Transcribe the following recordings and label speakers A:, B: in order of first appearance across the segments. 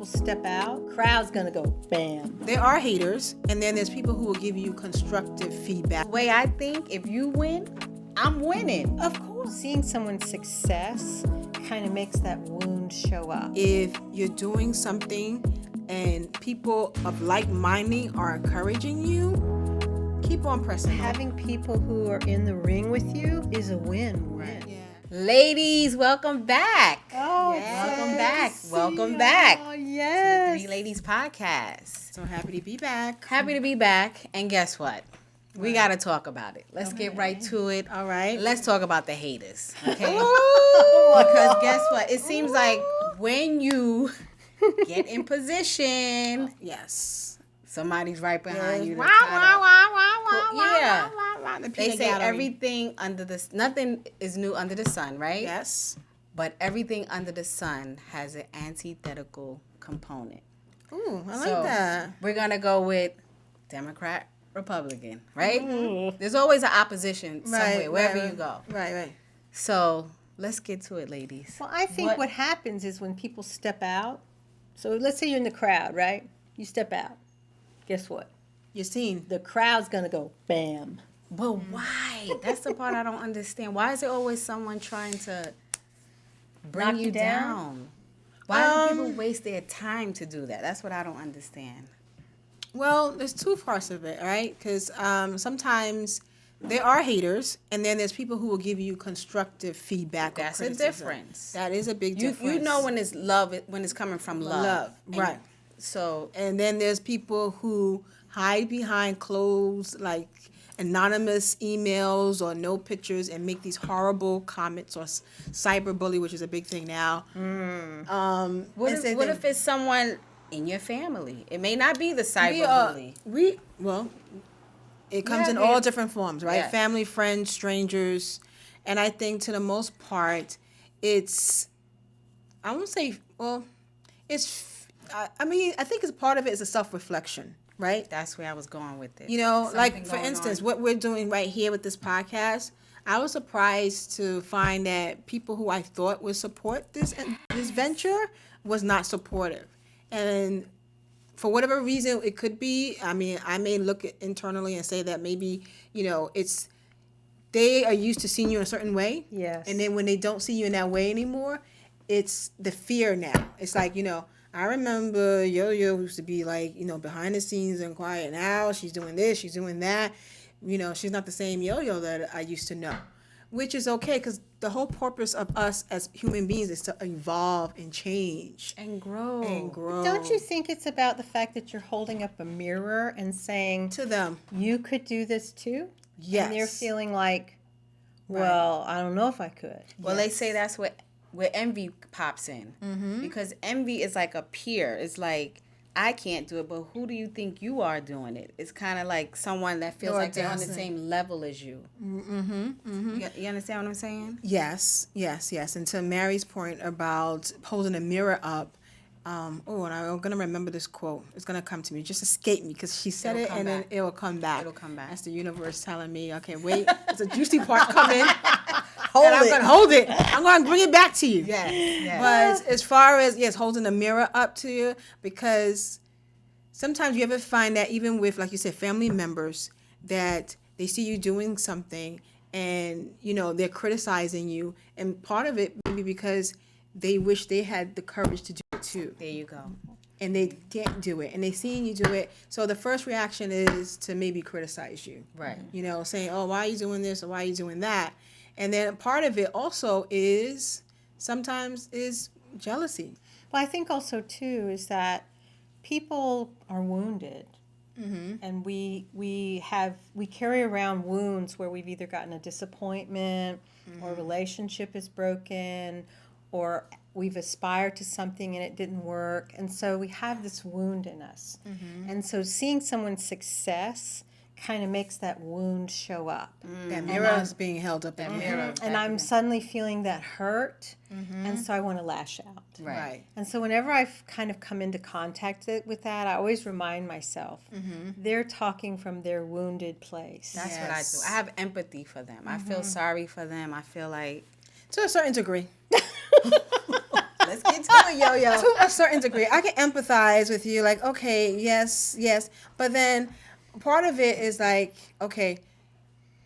A: people step out, crowd's gonna go bam.
B: There are haters, and then there's people who will give you constructive feedback.
C: The way I think, if you win, I'm winning.
A: Of course. Seeing someone's success kind of makes that wound show up.
B: If you're doing something and people of like-minded are encouraging you, keep on pressing on.
A: Having people who are in the ring with you is a win-win.
B: Yeah.
C: Ladies, welcome back.
A: Oh,
B: yes.
C: Welcome back. Welcome back.
A: Oh,
C: To the
A: yes.
C: Three Ladies Podcast.
B: So happy to be back.
C: Happy to be back. And guess what? We got to talk about it. Let's get right to it.
B: All right.
C: Let's talk about the haters. Okay?
B: Ooh.
C: Because guess what? It seems like when you get in position,
B: Yes.
C: somebody's right behind you. to
B: Wow,
C: try
B: wow,
C: to-
B: wow, wow, wow,
C: Yeah.
B: wow, wow, wow. The
C: They
B: peanut
C: say
B: gallery.
C: everything under the nothing is new under the sun, right?
B: Yes.
C: But everything under the sun has an antithetical component.
B: Ooh, I like
C: So,
B: that.
C: We're gonna go with Democrat, Republican, right? There's always an opposition somewhere, wherever you go.
B: Right.
C: So let's get to it, ladies.
A: Well, I think what happens is when people step out, so let's say you're in the crowd, right? You step out. Guess what?
B: You're seen.
A: The crowd's going to go bam.
C: But why? That's the part I don't understand. Why is there always someone trying to bring
A: Knock
C: you
A: you down?
C: down? Why do people waste their time to do that? That's what I don't understand.
B: Well, there's two parts of it, right? Because sometimes there are haters, and then there's people who will give you constructive feedback. or
C: That's a
B: criticism.
C: difference.
B: That is a big difference.
C: You know when it's love, when it's coming from love.
B: Love,
C: And
B: right.
C: So
B: And then there's people who hide behind clothes, like anonymous emails or no pictures, and make these horrible comments or cyberbully, which is a big thing now.
C: what
B: and say
C: if
B: that
C: it's someone in your family? It may not be the
B: we are-
C: cyberbully.
B: it comes
C: Yeah,
B: in
C: we-
B: all different forms, right?
C: Yes.
B: Family, friends, strangers, and I think to the most part, it's I won't say it's. I think it's part of it is a self-reflection, right?
C: That's where I was going with it.
B: You know,
C: Something
B: like for
C: going
B: instance,
C: on.
B: what we're doing right here with this podcast, I was surprised to find that people who I thought would support this venture was not supportive. And for whatever reason it could be, I mean, I may look at internally and say that maybe, it's they are used to seeing you in a certain way.
A: Yes.
B: And then when they don't see you in that way anymore, it's the fear now. It's like, I remember Yoyo used to be like, behind the scenes and quiet. Now she's doing this, she's doing that. She's not the same Yoyo that I used to know, which is okay because the whole purpose of us as human beings is to evolve and change
C: and grow.
B: and grow.
A: Don't you think it's about the fact that you're holding up a mirror and saying,
B: To them.
A: you could do this too?
B: Yes.
A: And they're feeling like, well, I don't know if I could.
C: Well, they say that's where envy pops in.
B: Mm-hmm.
C: Because envy is like a peer. It's like, I can't do it, but who do you think you are doing it? It's kind of like someone that feels
B: Or
C: like they're on the
B: doesn't.
C: same level as you. You understand what I'm saying?
B: Yes. And to Mary's point about holding a mirror up, and I'm going to remember this quote. It's going to come to me. Just escape me because she said
C: It'll
B: it
C: come
B: and then
C: back.
B: it will come back.
C: It'll come back.
B: That's the universe telling me, okay, wait, there's a juicy part coming.
A: Hold
B: and I'm
A: it.
B: going to hold it. I'm going to bring it back to you.
C: Yes.
B: But as far as, holding a mirror up to you, because sometimes you ever find that even with, like you said, family members, that they see you doing something and, they're criticizing you. And part of it maybe because they wish they had the courage to do it too.
C: There you go.
B: And they can't do it. And they seeing you do it. So the first reaction is to maybe criticize you.
C: Right.
B: Saying, oh, why are you doing this or why are you doing that? And then part of it also is sometimes is jealousy.
A: Well, I think also, too, is that people are wounded. And we carry around wounds where we've either gotten a disappointment or a relationship is broken or we've aspired to something and it didn't work. And so we have this wound in us. And so seeing someone's success kind of makes that wound show up.
B: That mirror is being held up in mirror.
A: And I'm suddenly feeling that hurt, and so I want to lash out.
B: Right.
A: And so whenever I've kind of come into contact with that, I always remind myself, they're talking from their wounded place.
C: That's what I do. I have empathy for them. I feel sorry for them. I feel like,
B: To a certain degree.
C: Let's get to it, Yo-Yo.
B: To a certain degree, I can empathize with you. Like, okay, yes, but then part of it is like, okay,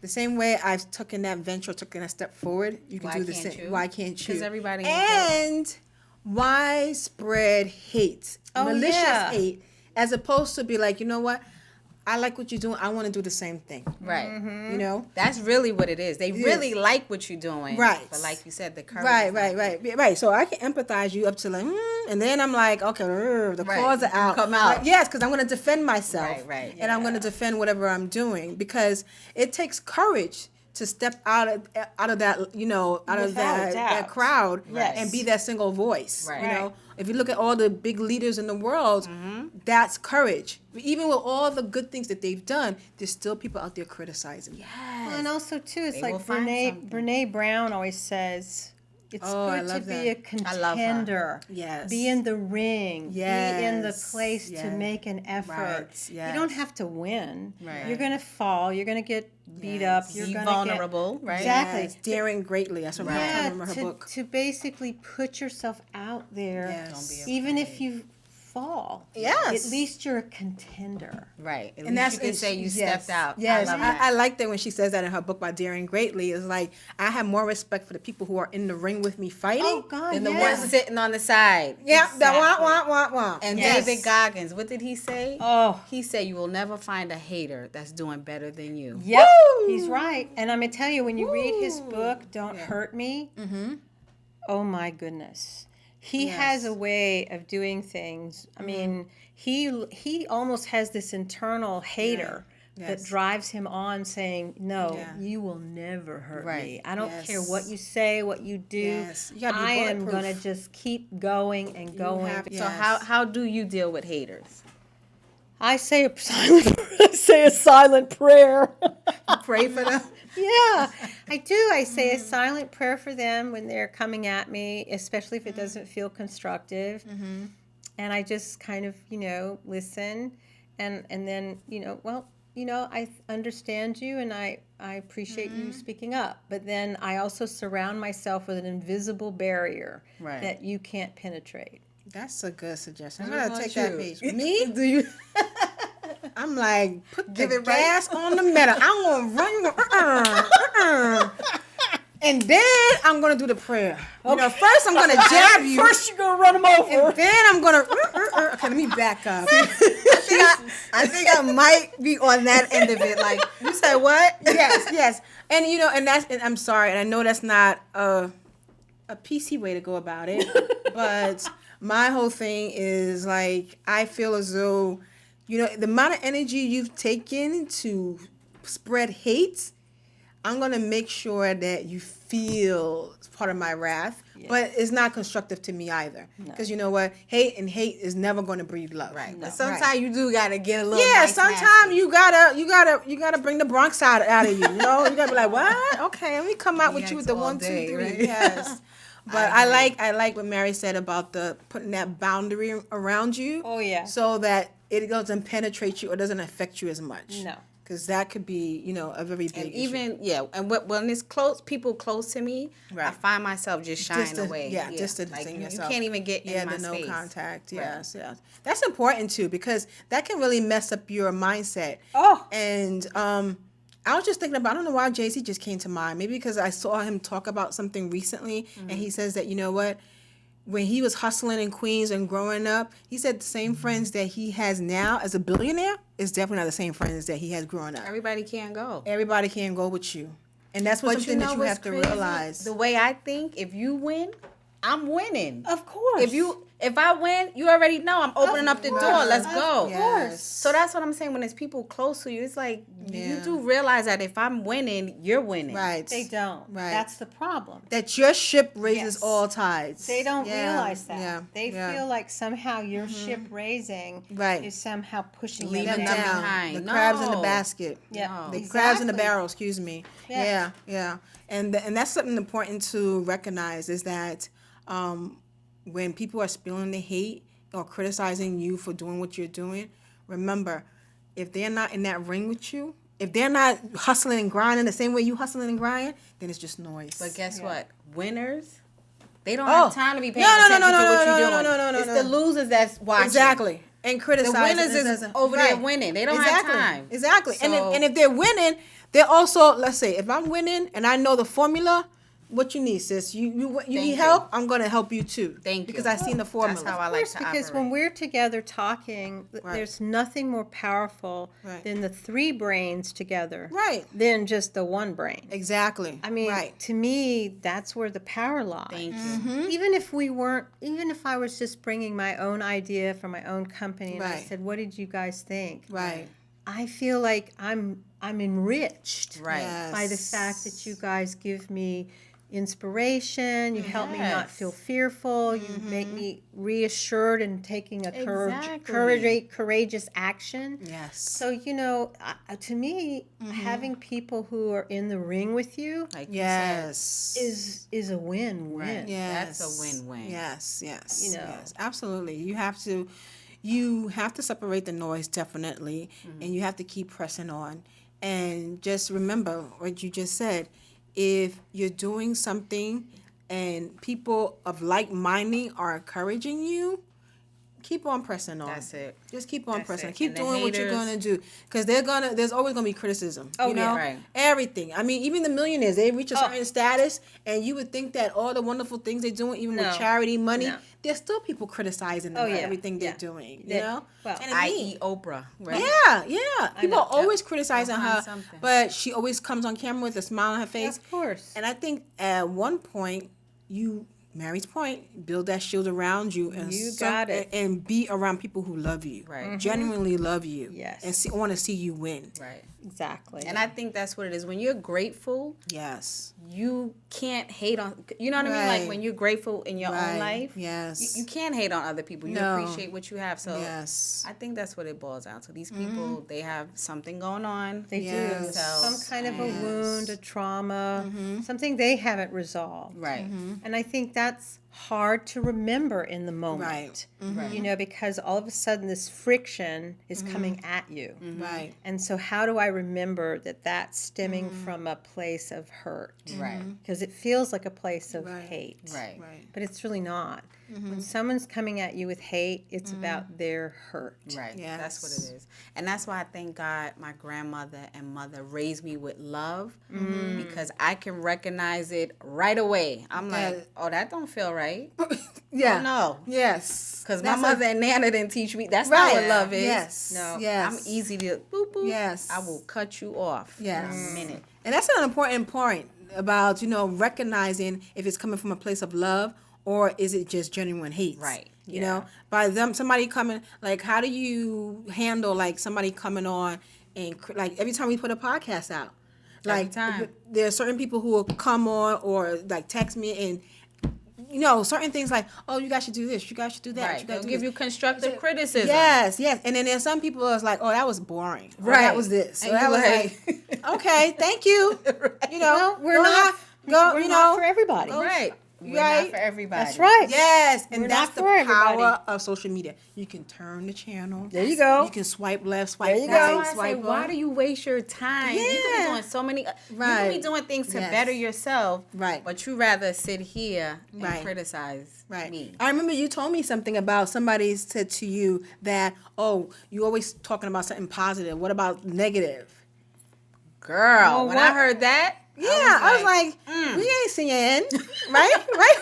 B: the same way I've taken that venture, taken a step forward, you can
C: Why
B: do the
C: can't
B: same.
C: you?
B: Why can't you?
C: Because everybody ain't
B: and widespread hate, malicious
A: yeah.
B: hate, as opposed to be like, you know what, I like what you're doing. I want to do the same thing.
C: Right.
B: You know.
C: That's really what it is. They really
B: is.
C: like what you're doing.
B: Right.
C: But like you said, the courage.
B: Right. So I can empathize you up to like, and then I'm like, okay, the
C: Right.
B: claws are out.
C: Come out.
B: Like, yes, because I'm going to defend myself.
C: Right.
B: And I'm going to defend whatever I'm doing because it takes courage to step out of that, you know, out of
A: Without
B: that
A: doubt.
B: crowd
A: Yes.
B: and be that single voice.
C: Right.
B: You know, if you look at all the big leaders in the world, that's courage. Even with all the good things that they've done, there's still people out there criticizing.
A: Well, and also too, it's
C: They will
A: like
C: find something.
A: Brene Brown always says, it's
B: Oh, I
A: good to
B: love
A: be a
B: that.
C: I love her.
A: contender.
B: Yes.
A: Be in the ring. Be in the
B: Yes.
A: place to
B: Yes.
A: make an effort.
B: Right.
A: You don't
B: Yes.
A: have to win.
C: Right.
A: You're gonna fall. You're gonna get beat
B: Yes.
A: up. You're
C: Be
A: gonna
C: vulnerable,
A: get,
C: right?
A: Exactly.
B: Yes, daring greatly. That's what I remember her book.
A: to basically put yourself out there,
B: Yes. Don't
C: be
A: even
C: afraid.
A: if you fall.
B: Yes.
A: At least you're a contender.
C: Right. At
B: And
C: least
B: that's
C: you can say you stepped out.
B: Yes,
C: I love that.
B: I like that when she says that in her book by Daring Greatly. It's like I have more respect for the people who are in the ring with me fighting
A: Oh God,
C: And the
A: yes.
C: ones sitting on the side.
B: Yeah,
A: Exactly.
B: wah.
C: And
A: Yes.
C: David Goggins, what did he say?
A: Oh.
C: He said you will never find a hater that's doing better than you.
A: Yep,
B: Woo!
A: he's right. And I'm gonna tell you, when you read his
B: Woo!
A: book, "Don't Hurt Me," oh my goodness, he
B: Yes.
A: has a way of doing things. I mean, he almost has this internal hater
B: Yes.
A: that drives him on, saying, "No,
B: Yeah.
A: you will never hurt
C: Right.
A: me. I don't
B: Yes.
A: care what you say, what you do.
B: Yes. You gotta be
A: I am
B: bulletproof.
A: gonna just keep going and going."
B: have-
C: So
B: Yes.
C: how do you deal with haters?
A: I say a silent prayer.
C: Pray for them.
A: Yeah, I do. I say a silent prayer for them when they're coming at me, especially if it doesn't feel constructive. And I just kind of, listen, and then, I understand you, and I appreciate you speaking up. But then I also surround myself with an invisible barrier
C: Right.
A: that you can't penetrate.
B: That's a good suggestion. I'm
C: What
B: gonna
C: about
B: take that
C: you?
B: page. Me?
C: Do you?
B: I'm like, put
C: Give
B: the
C: it right.
B: gas on the metal. I'm gonna run. And then I'm gonna do the prayer. First I'm gonna jab you.
A: First, you're gonna run them over.
B: And then I'm gonna. Okay, let me back up.
C: I think I might be on that end of it. Like, you said what?
B: yes. And and I'm sorry, and I know that's not a PC way to go about it, but my whole thing is like I feel as though, the amount of energy you've taken to spread hate, I'm gonna make sure that you feel it's part of my wrath, but it's not constructive to me either. Because you know what, hate is never gonna breed love.
C: Right.
A: No.
C: But sometimes you do gotta get a little.
B: Yeah,
C: nice
B: sometimes
C: nasty.
B: you gotta bring the Bronx out of you. You gotta be like, what? Okay, let me come out with you with the
C: all
B: 1, 2, 3.
C: day, right?
B: Yes. But I like what Mary said about the putting that boundary around you.
A: Oh, yeah.
B: So that it doesn't penetrate you or doesn't affect you as much.
A: No.
B: Because that could be, a very big
C: And
B: issue.
C: even and when it's people close to me, I
B: Right.
C: find myself just shying
B: Distant-
C: away.
B: yeah, distancing
C: you
B: yourself.
C: can't even get in my
B: the no
C: space.
B: contact. Yes. That's important too because that can really mess up your mindset.
A: Oh.
B: And I was just thinking about, I don't know why Jay-Z just came to mind. Maybe because I saw him talk about something recently, and he says that, when he was hustling in Queens and growing up, he said the same friends that he has now as a billionaire is definitely not the same friends that he has growing up.
C: Everybody can't go.
B: Everybody can't go with you. And that's something that you
C: what's
B: have to
C: crazy?
B: realize.
C: The way I think, if you win, I'm winning.
A: Of course.
C: If I win, you already know I'm opening up the door. Let's go.
B: Yes.
C: So that's what I'm saying. When it's people close to you, it's like you
B: Yeah.
C: do realize that if I'm winning, you're winning.
B: Right.
A: They don't.
B: Right.
A: That's the problem.
B: That your ship raises
A: Yes.
B: all tides.
A: They don't
B: Yeah,
A: realize that.
B: Yeah.
A: They
B: yeah.
A: feel like somehow your ship raising
B: Right.
A: is somehow pushing
C: Leaving
A: them
B: them
A: down.
B: down.
C: behind.
B: The crabs in the
C: No.
B: basket.
A: Yeah.
C: No.
B: The crabs in the
A: Exactly.
B: barrel, excuse me.
A: Yeah.
B: Yeah. And that's something important to recognize is that when people are spilling the hate or criticizing you for doing what you're doing, remember, if they're not in that ring with you, if they're not hustling and grinding the same way you hustling and grinding, then it's just noise.
C: But guess
A: Yeah.
C: what? Winners They don't
B: Oh.
C: have time to be paying
B: No, no,
C: attention
B: no, no,
C: to what
B: no,
C: you're
B: no,
C: doing.
B: no, no, no,
C: It's
B: no.
C: the losers that's watching.
B: Exactly. And
C: The
B: criticizing.
C: winners is over there winning. They don't have time.
B: Exactly.
C: So-
B: And if they're winning, they're also, let's say, if I'm winning and I know the formula, what you need, sis? You need
C: you.
B: help? I'm going to help you too.
C: Thank you.
B: Because I've seen the formula.
C: That's how I
A: Of
C: like
A: course,
C: to
A: because
C: operate.
A: when we're together talking, there's nothing more powerful
B: Right.
A: than the three brains together
B: Right.
A: than just the one brain.
B: Exactly.
A: I mean,
B: right.
A: to me, that's where the power lies.
C: Thank you.
B: Mm-hmm.
A: Even if I was just bringing my own idea from my own company and I
B: Right.
A: said, what did you guys think?
B: Right.
A: I feel like I'm enriched
C: Right.
A: by the fact that you guys give me inspiration, you help me not
C: Yes.
A: feel fearful, you make me reassured in taking a
C: Exactly.
A: courageous action.
B: Yes.
A: So, to me, having people who are in the ring with you
C: Like
B: yes.
A: is a win-win.
C: Right.
B: Yes.
C: That's a win-win.
B: Yes, yes.
A: You know.
B: Yes, absolutely. You have to separate the noise definitely, and you have to keep pressing on. And just remember what you just said. If you're doing something and people of like minding are encouraging you, keep on pressing on.
C: That's it.
B: Just keep on
C: That's
B: pressing.
C: it.
B: Keep
C: And the
B: doing what you're
C: haters-
B: gonna do, because there's always gonna be criticism.
A: Oh,
B: you know,
A: yeah.
C: Right.
B: everything. I mean, even the millionaires, they reach a certain status, and you would think that all the wonderful things they're doing, even with
A: No.
B: charity money,
A: No.
B: there's still people criticizing them
A: Oh,
B: for
A: yeah.
B: everything they're
A: Yeah.
B: doing. You
A: They-
B: know,
A: well,
B: and it's
C: I.e.
B: neat.
C: Oprah. Right?
B: Yeah. People are
A: know.
B: always criticizing
C: Find
B: her,
C: something.
B: but she always comes on camera with a smile on her face.
A: Of course.
B: And I think at one point, Mary's point, build that shield around you, and
A: You got it.
B: and be around people who love you,
C: Right.
B: genuinely love you,
A: Yes.
B: and want to see you win.
C: Right.
A: Exactly.
C: And I think that's what it is. When you're grateful,
B: Yes,
C: you can't hate on. You know what I mean?
B: Right.
C: Like when you're grateful in your
B: Right.
C: own life,
B: Yes.
C: you can't hate on other people. You
B: No.
C: appreciate what you have. So
B: Yes.
C: I think that's what it boils down to. These people, they have something going on.
A: They
B: Yes.
A: do.
C: So-
A: Some kind of a
B: Yes.
A: wound, a trauma, something they haven't resolved.
C: Right.
A: And I think that's hard to remember in the moment.
B: Right.
A: Because all of a sudden this friction is coming at you.
B: Right.
A: And so how do I remember that that's stemming from a place of hurt?
C: Right.
A: Because it feels like a place of
B: Right.
A: hate.
C: Right.
B: Right.
A: But it's really not. When someone's coming at you with hate, it's about their hurt.
C: Right.
B: Yes.
C: That's what it is. And that's why I thank God my grandmother and mother raised me with love because I can recognize it right away. I'm
B: Yeah.
C: like, oh, that don't feel right.
B: Yeah.
C: Oh, no.
B: Yes.
C: Because my
B: That's
C: mother and Nana didn't teach me. That's not what
B: Right.
C: love is.
B: Yes.
A: No.
B: Yes.
C: I'm easy to boop, boop.
B: Yes.
C: I will cut you off
B: Yes.
C: in a minute.
B: And that's an important point about, recognizing if it's coming from a place of love or is it just genuine hate.
C: Right.
B: You know, by somebody coming, like, how do you handle, like, somebody coming on and, like, every time we put a podcast out, like,
C: time.
B: there are certain people who will come on or, like, text me and, certain things like, oh, you guys should do this, you guys should do that.
C: Right.
B: You guys
C: They'll
B: do
C: give
B: this.
C: you constructive criticism.
B: Yes. And then there's some people that's like, oh, that was boring. Or,
C: Right.
B: that was this.
C: And
B: Or that
C: you're
B: was
C: like-
B: okay, thank you.
A: Well, we're
B: go
A: not.
B: have- go,
A: we're not for everybody.
C: Right. We're
B: Right.
C: not for everybody.
A: That's right.
B: Yes, and
A: We're
B: that's
A: not
B: the
A: for everybody.
B: power of social media. You can turn the channel.
A: There you go.
B: You can swipe left, swipe
A: There you
B: right,
A: go.
C: That's why I say,
B: swipe
C: why
B: up.
C: do you waste your time? You could be
B: Yeah.
C: doing so many. You
B: Right.
C: could be doing things to
B: Yes.
C: better yourself.
B: Right.
C: But you rather sit here and
B: Right.
C: criticize
B: Right.
C: me.
B: I remember you told me something about somebody said to you that, oh, you always talking about something positive. What about negative?
C: Girl,
A: Well,
C: when
A: what-
C: I heard that,
B: Yeah, I was like, we ain't seeing your end, right? Right?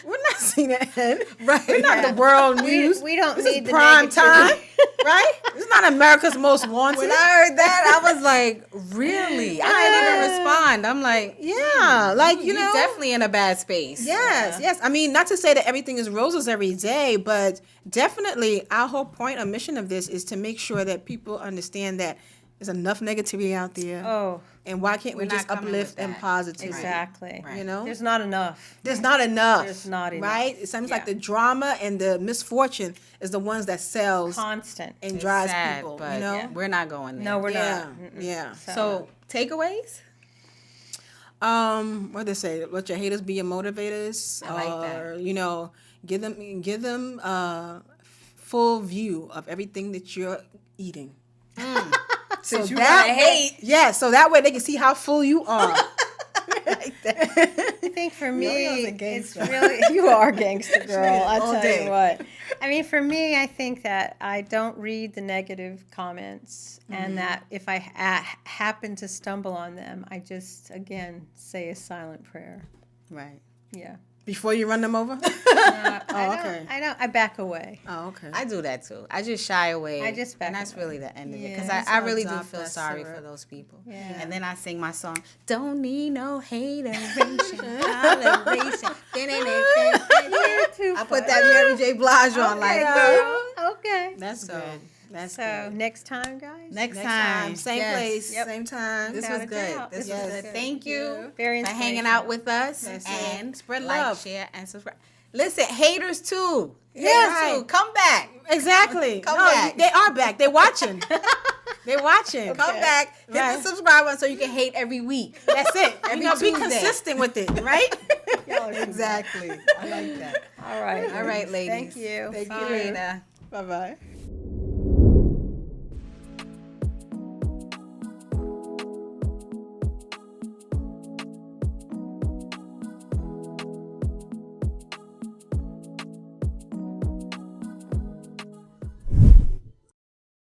B: We're not seeing the end.
C: Right.
B: We're not the world news.
A: we don't
B: this
A: need
B: is
A: the
B: prime time,
A: negativity.
B: right? It's not America's Most Wanted.
C: when I heard that, I was like, really? I didn't even respond. I'm like,
B: Yeah, like, you
C: you're
B: know.
C: definitely in a bad space.
B: Yes. I mean, not to say that everything is roses every day, but definitely our whole point or mission of this is to make sure that people understand that there's enough negativity out there.
A: Oh,
B: And why can't we
C: We're not
B: just
C: coming
B: uplift
C: with
B: and
C: that.
B: positivity?
A: exactly.
C: Right.
B: You know?
A: There's not enough.
B: There's not enough.
A: There's not enough.
B: Right? It seems like
A: Yeah.
B: the drama and the misfortune is the ones that sells
A: Constant.
B: and
C: It's
B: drives
C: sad,
B: people.
C: but
B: You know?
C: we're not going there.
A: No, we're
B: Yeah.
A: not. Mm-mm.
B: Yeah.
C: So, takeaways?
B: What they say? Let your haters be your motivators.
C: I like that.
B: Or, give them full view of everything that you're eating.
C: Since you
B: that
C: gotta
B: way-
C: hate.
B: Yeah, so that way they can see how full you are.
A: I think for me,
B: Yoyo's a
A: it's
B: gangster.
A: really you are a gangster girl. I'll
B: All
A: tell
B: day.
A: you what. I mean, for me, I think that I don't read the negative comments, and that if I happen to stumble on them, I just again say a silent prayer.
C: Right.
A: Yeah.
B: Before you run them over?
A: Okay. I back away.
B: Oh, okay.
C: I do that too. I just shy away.
A: I just back
C: and that's
A: away.
C: really the end of it. Because
A: Yeah.
C: I really do
B: Adopt
C: feel
B: that
C: sorry
B: syrup.
C: for those people.
A: Yeah.
C: And then I sing my song, Don't Need No Hateration, Toleration. I put that Mary J. Blige on like,
A: Okay.
B: That's
C: So,
B: good. That's
A: So
B: good.
A: next time, guys.
C: next
B: Next
C: time.
B: time, same
C: Yes.
B: place,
A: Yep.
B: same time.
C: This
A: Without
C: was
A: a
C: good.
A: doubt.
C: This
A: Yes.
C: was good. Thank you
A: Very
C: for hanging
A: inspirational.
C: out with us.
B: That's it.
C: And
B: Spread
C: like,
B: love.
C: share, and subscribe. Listen, haters too.
B: Yeah,
C: Haters too.
B: right.
C: Come back.
B: Exactly.
C: Come
B: No,
C: back.
B: They are back. They're watching. They're watching.
C: Come back. Hit
B: Right.
C: the subscribe button so you can hate every week.
B: That's it.
C: Every
B: Be
C: Tuesday.
B: consistent with it, right?
C: Exactly. I like that.
A: All right.
C: All right, ladies.
A: Thank you.
C: Thank you
A: Bye.
C: later.
B: Bye-bye.